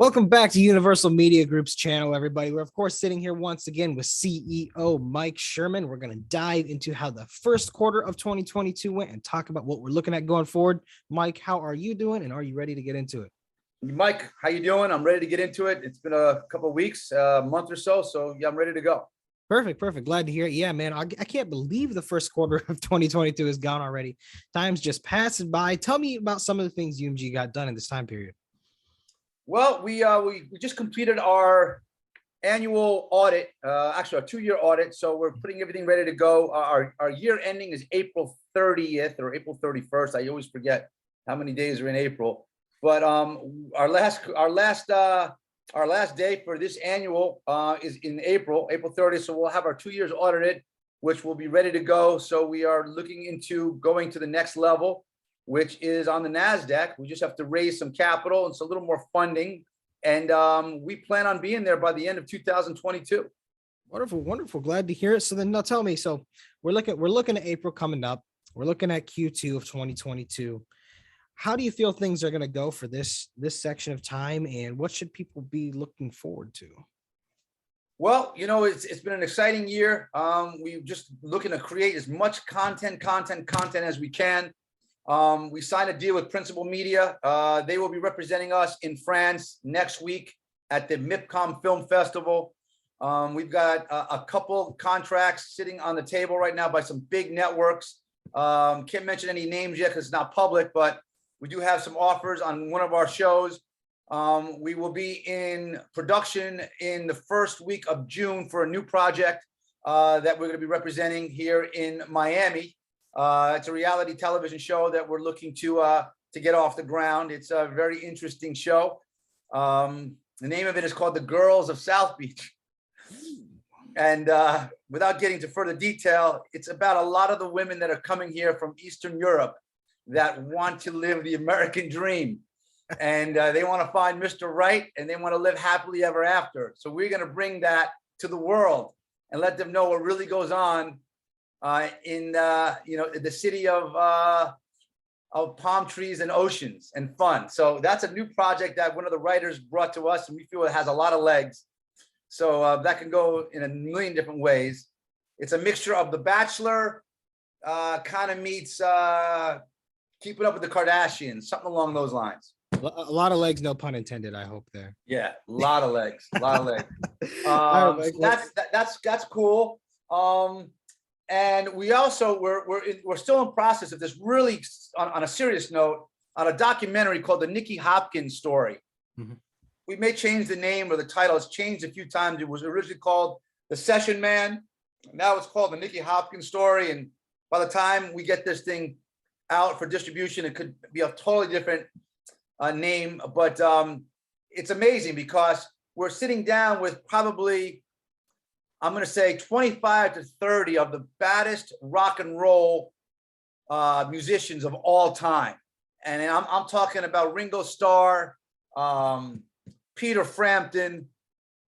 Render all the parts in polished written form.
Welcome back to Universal Media Group's channel, everybody. We're, of course, sitting here once again with CEO Mike Sherman. We're going to dive into how the first quarter of 2022 went and talk about what we're looking at going forward. Mike, how are you doing, and are you ready to get into it? Mike, how you doing? I'm ready to get into it. It's been a couple of weeks, a month or so, yeah, I'm ready to go. Perfect. Glad to hear it. Yeah, man, I can't believe the first quarter of 2022 is gone already. Time's just passing by. Tell me about some of the things UMG got done in this time period. Well, we just completed our annual audit, actually our 2-year audit. So we're putting everything ready to go. Our year ending is April 30th or April 31st. I always forget how many days are in April. But our last day for this annual is in April 30th. So we'll have our 2 years audited, which will be ready to go. So we are looking into going to the next level, which is on the NASDAQ. We just have to raise some capital and it's a little more funding. And we plan on being there by the end of 2022. Wonderful. Glad to hear it. So then now tell me, so we're looking at April coming up. We're looking at Q2 of 2022. How do you feel things are going to go for this section of time, and what should people be looking forward to? Well, you know, it's been an exciting year. We're just looking to create as much content as we can. We signed a deal with Principal Media. They will be representing us in France next week at the MIPCOM Film Festival. We've got a couple contracts sitting on the table right now by some big networks. Can't mention any names yet because it's not public, but we do have some offers on one of our shows. We will be in production in the first week of June for a new project that we're going to be representing here in Miami. It's a reality television show that we're looking to get off the ground. It's a very interesting show. The name of it is called The Girls of South Beach. And without getting to further detail, it's about a lot of the women that are coming here from Eastern Europe that want to live the American dream. And they want to find Mr. Right, and they want to live happily ever after. So we're going to bring that to the world and let them know what really goes on in the city of palm trees and oceans and fun. So that's a new project that one of the writers brought to us, and we feel it has a lot of legs. So that can go in a million different ways. It's a mixture of The Bachelor, kind of meets Keeping Up with the Kardashians, something along those lines. A lot of legs, no pun intended, I hope there. Yeah, a lot of legs, a lot of legs. That's cool. And we also we're still in process of this really on a serious note on a documentary called The Nicky Hopkins Story. Mm-hmm. We may change the name or the title. It's changed a few times. It was originally called The Session Man. Now it's called The Nicky Hopkins Story. And by the time we get this thing out for distribution, it could be a totally different name. But it's amazing because we're sitting down with probably, I'm going to say 25 to 30 of the baddest rock and roll musicians of all time. And I'm talking about Ringo Starr, Peter Frampton,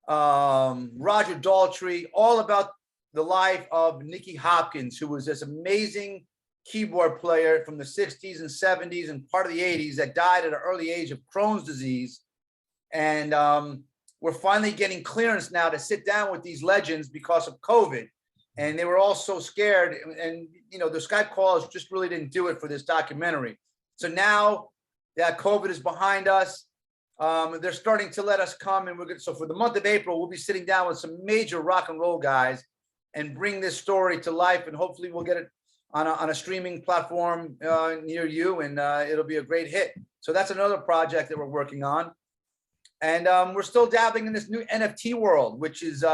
Roger Daltrey, all about the life of Nicky Hopkins, who was this amazing keyboard player from the 60s and 70s and part of the 80s that died at an early age of Crohn's disease. And we're finally getting clearance now to sit down with these legends because of COVID. And they were all so scared. And you know, the Skype calls just really didn't do it for this documentary. So now that COVID is behind us, they're starting to let us come. And so for the month of April, we'll be sitting down with some major rock and roll guys and bring this story to life. And hopefully we'll get it on a streaming platform near you, and it'll be a great hit. So that's another project that we're working on. And we're still dabbling in this new NFT world, which is,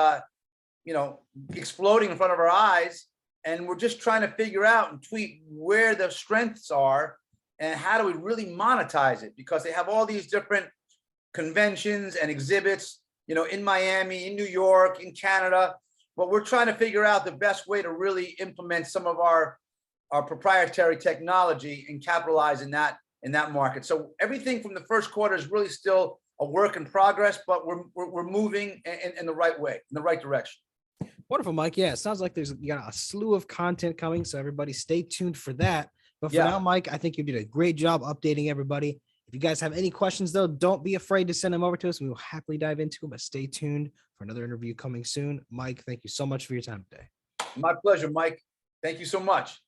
exploding in front of our eyes. And we're just trying to figure out and tweak where the strengths are and how do we really monetize it, because they have all these different conventions and exhibits, in Miami, in New York, in Canada. But we're trying to figure out the best way to really implement some of our proprietary technology and capitalize in that market. So everything from the first quarter is really still a work in progress, but we're moving in the right way, in the right direction. Wonderful, Mike. Yeah, it sounds like you got a slew of content coming, so everybody stay tuned for that. But for now, Mike, I think you did a great job updating everybody. If you guys have any questions, though, don't be afraid to send them over to us. We will happily dive into them, but stay tuned for another interview coming soon. Mike, thank you so much for your time today. My pleasure, Mike. Thank you so much.